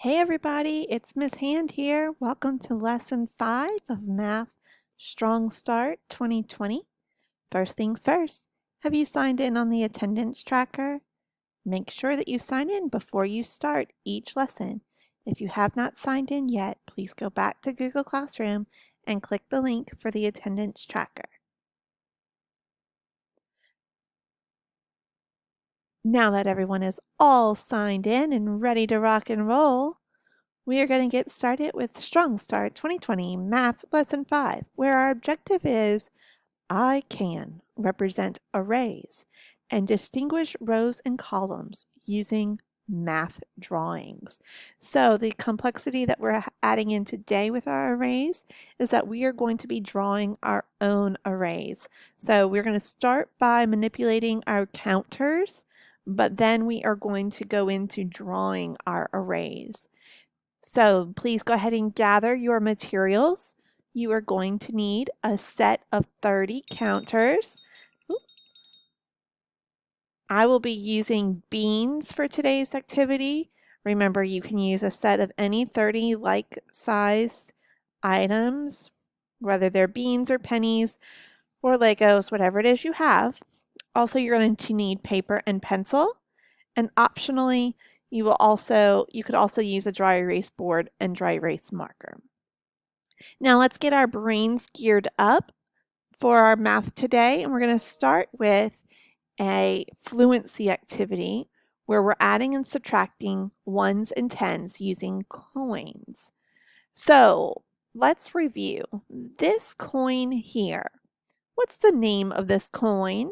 Hey everybody, it's Miss Hand here. Welcome to Lesson 5 of Math Strong Start 2020. First things first, have you signed in on the attendance tracker? Make sure that you sign in before you start each lesson. If you have not signed in yet, please go back to Google Classroom and click the link for the attendance tracker. Now that everyone is all signed in and ready to rock and roll, we are going to get started with Strong Start 2020 Math Lesson 5, where our objective is I can represent arrays and distinguish rows and columns using math drawings. So the complexity that we're adding in today with our arrays is that we are going to be drawing our own arrays. So we're going to start by manipulating our counters, but then we are going to go into drawing our arrays. So please go ahead and gather your materials. You are going to need a set of 30 counters. I will be using beans for today's activity. Remember, you can use a set of any 30 like-sized items, whether they're beans or pennies or Legos, whatever it is you have. Also, you're going to need paper and pencil, and optionally, you could also use a dry erase board and dry erase marker. Now let's get our brains geared up for our math today, and we're going to start with a fluency activity where we're adding and subtracting ones and tens using coins. So let's review. This coin here, what's the name of this coin?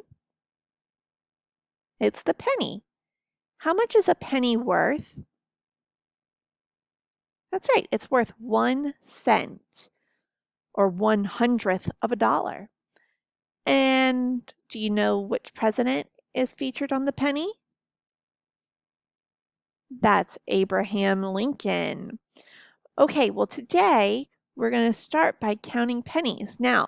It's the penny. How much is a penny worth? That's right, it's worth 1 cent or 1/100th of a dollar. And do you know which president is featured on the penny? That's Abraham Lincoln. Okay, well today we're going to start by counting pennies. Now,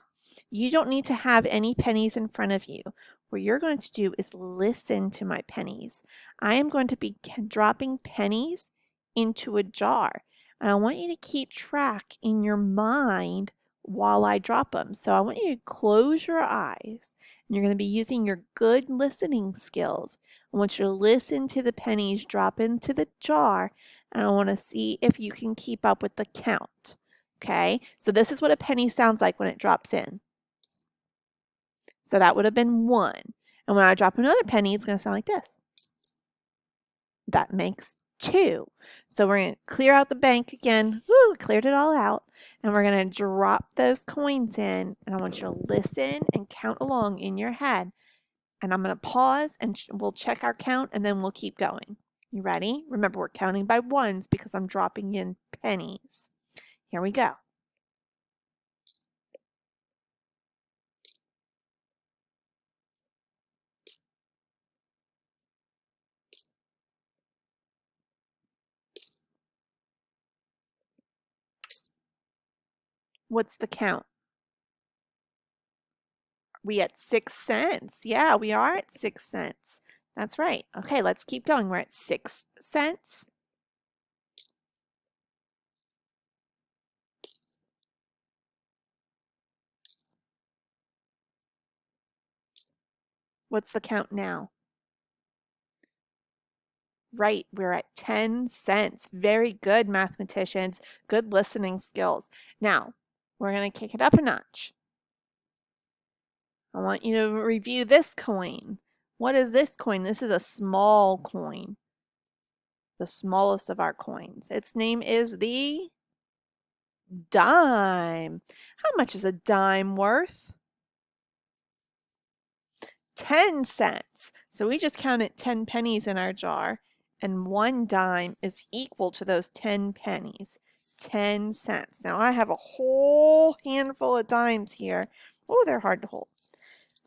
you don't need to have any pennies in front of you. What you're going to do is listen to my pennies. I am going to be dropping pennies into a jar, and I want you to keep track in your mind while I drop them. So I want you to close your eyes, and you're going to be using your good listening skills. I want you to listen to the pennies drop into the jar, and I want to see if you can keep up with the count. Okay, so this is what a penny sounds like when it drops in. So that would have been 1. And when I drop another penny, it's going to sound like this. That makes 2. So we're going to clear out the bank again. Woo, cleared it all out. And we're going to drop those coins in. And I want you to listen and count along in your head. And I'm going to pause and we'll check our count and then we'll keep going. You ready? Remember, we're counting by ones because I'm dropping in pennies. Here we go. What's the count? We at 6 cents. Yeah, we are at 6 cents. That's right. Okay, let's keep going. We're at 6 cents. What's the count now? Right, we're at 10 cents. Very good, mathematicians. Good listening skills. Now, we're going to kick it up a notch. I want you to review this coin. What is this coin? This is a small coin. The smallest of our coins. Its name is the dime. How much is a dime worth? 10 cents. So we just counted 10 pennies in our jar, and 1 dime is equal to those 10 pennies. 10 cents. Now I have a whole handful of dimes here. Oh, they're hard to hold.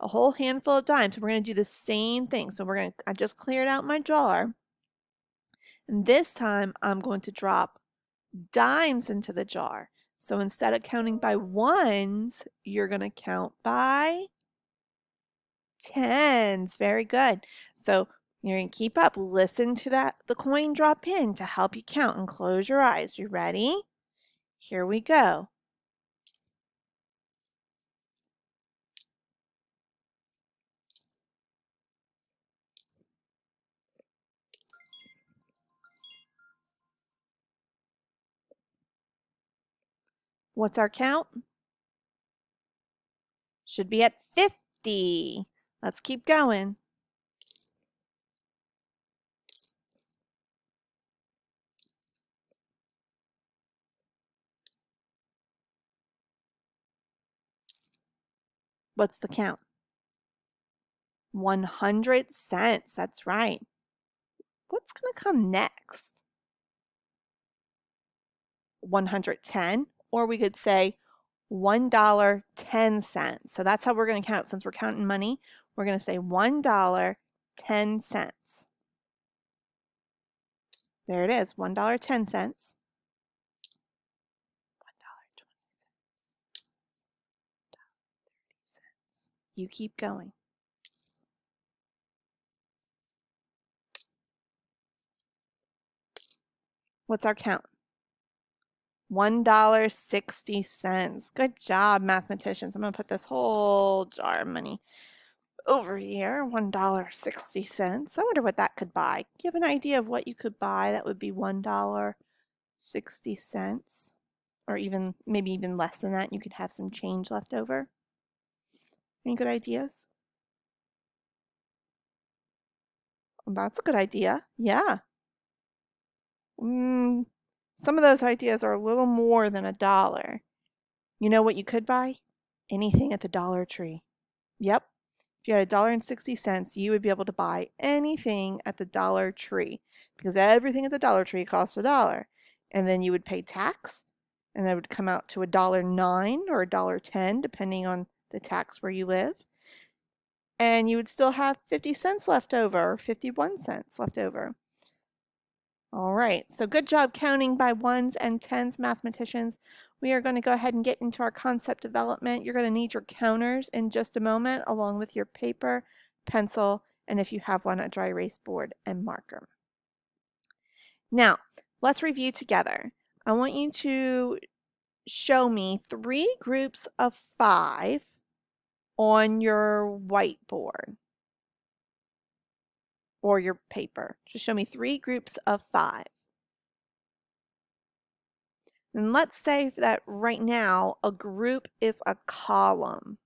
A whole handful of dimes. So we're going to do the same thing. So I just cleared out my jar. And this time I'm going to drop dimes into the jar. So instead of counting by ones, you're going to count by tens. Very good. So You're going to keep up. Listen to the coin drop in to help you count and close your eyes. You ready? Here we go. What's our count? Should be at 50. Let's keep going. What's the count? 100 cents. That's right. What's going to come next? 110, or we could say $1.10. So that's how we're going to count. Since we're counting money, we're going to say $1.10. There it is, $1.10. $1.20. $1.30. You keep going. What's our count? $1.60. Good job, mathematicians. I'm going to put this whole jar of money over here. $1.60. I wonder what that could buy. Do you have an idea of what you could buy that would be $1.60? Or even maybe even less than that. You could have some change left over. Any good ideas? That's a good idea. Yeah. Some of those ideas are a little more than $1. You know what you could buy? Anything at the Dollar Tree. Yep. If you had $1.60, you would be able to buy anything at the Dollar Tree because everything at the Dollar Tree costs $1. And then you would pay tax, and that would come out to $1.09 or $1.10, depending on the tax where you live. And you would still have 50 cents left over, or 51 cents left over. All right, so good job counting by ones and tens, mathematicians. We are going to go ahead and get into our concept development. You're going to need your counters in just a moment, along with your paper, pencil, and if you have one, a dry erase board and marker. Now, let's review together. I want you to show me 3 groups of 5 on your whiteboard or your paper. Just show me 3 groups of 5. And let's say that right now a group is a column.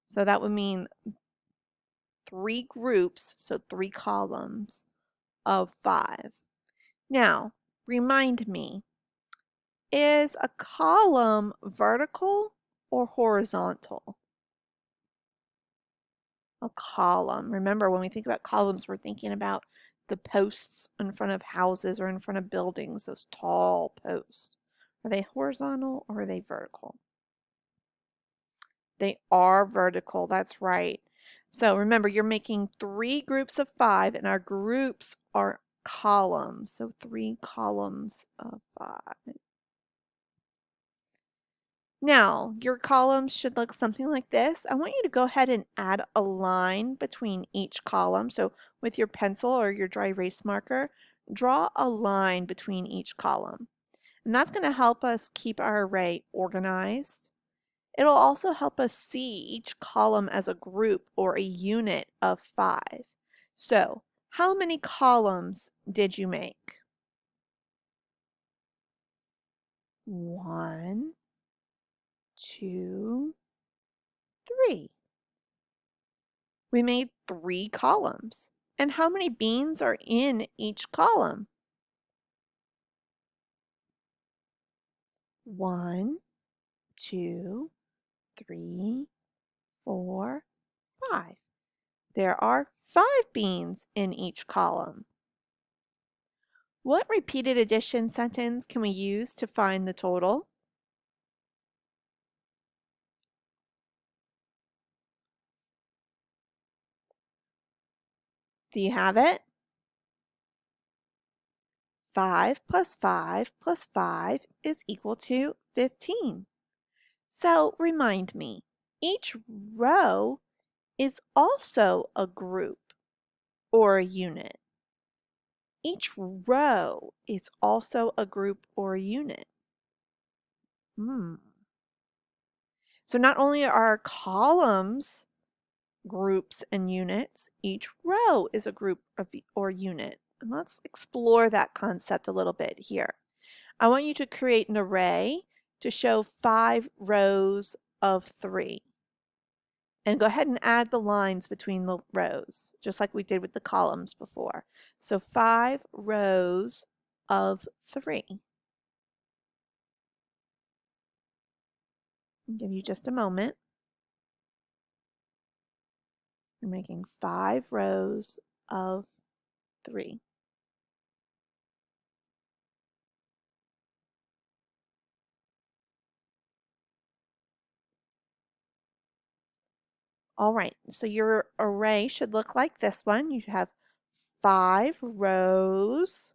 So that would mean 3 groups, so 3 columns of 5. Now, remind me, is a column vertical or horizontal? A column. Remember, when we think about columns, we're thinking about the posts in front of houses or in front of buildings, those tall posts. Are they horizontal or are they vertical? They are vertical, that's right. So remember, you're making 3 groups of 5, and our groups are columns. So 3 columns of 5. Now, your columns should look something like this. I want you to go ahead and add a line between each column. So with your pencil or your dry erase marker, draw a line between each column. And that's going to help us keep our array organized. It'll also help us see each column as a group or a unit of 5. So, how many columns did you make? 1, 2, 3. We made 3 columns. And how many beans are in each column? 1, 2, 3, 4, 5. There are 5 beans in each column. What repeated addition sentence can we use to find the total? Do you have it? 5 plus 5 plus 5 is equal to 15. So remind me, each row is also a group. or a unit. Each row is also a group or a unit. So not only are our columns groups and units, each row is a group or unit. And let's explore that concept a little bit here. I want you to create an array to show 5 rows of 3. And go ahead and add the lines between the rows, just like we did with the columns before. So 5 rows of 3. I'll give you just a moment. You're making 5 rows of 3. All right, so your array should look like this one. You have 5 rows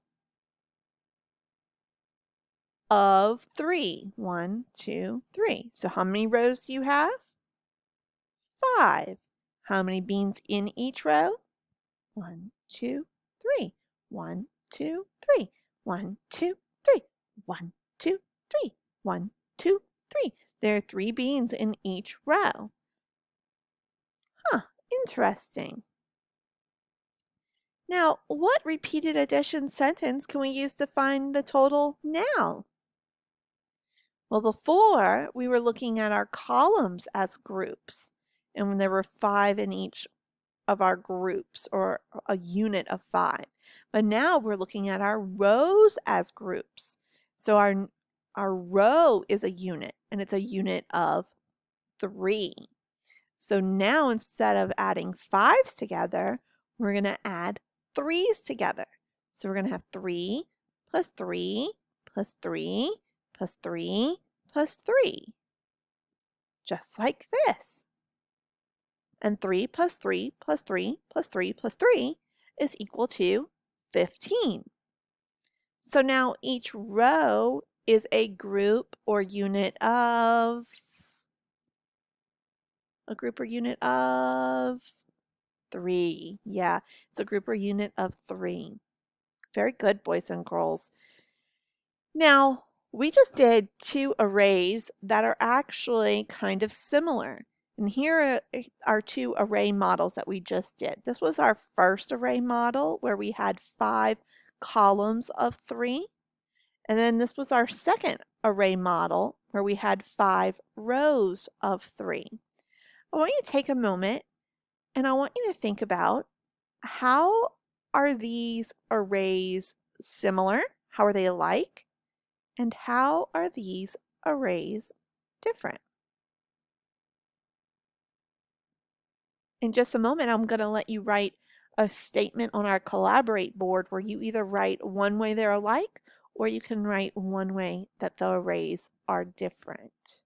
of 3. 1, 2, 3. So how many rows do you have? 5. How many beans in each row? 1, 2, 3. 1, 2, 3. 1, 2, 3. 1, 2, 3. 1, 2, 3. There are 3 beans in each row. Interesting. Now, what repeated addition sentence can we use to find the total now? Well, before we were looking at our columns as groups, and when there were 5 in each of our groups, or a unit of 5. But now we're looking at our rows as groups. So our row is a unit, and it's a unit of 3. So now instead of adding 5s together, we're going to add 3s together. So we're going to have 3 plus 3 plus 3 plus 3 plus 3, just like this. And 3 plus 3 plus 3 plus 3 plus 3 is equal to 15. So now each row is a group or unit of 3. Yeah, it's a group or unit of 3. Very good, boys and girls. Now, we just did 2 arrays that are actually kind of similar. And here are 2 array models that we just did. This was our first array model where we had 5 columns of 3. And then this was our second array model where we had 5 rows of 3. I want you to take a moment and I want you to think about, how are these arrays similar? How are they alike? And how are these arrays different? In just a moment, I'm going to let you write a statement on our Collaborate board where you either write one way they're alike, or you can write one way that the arrays are different.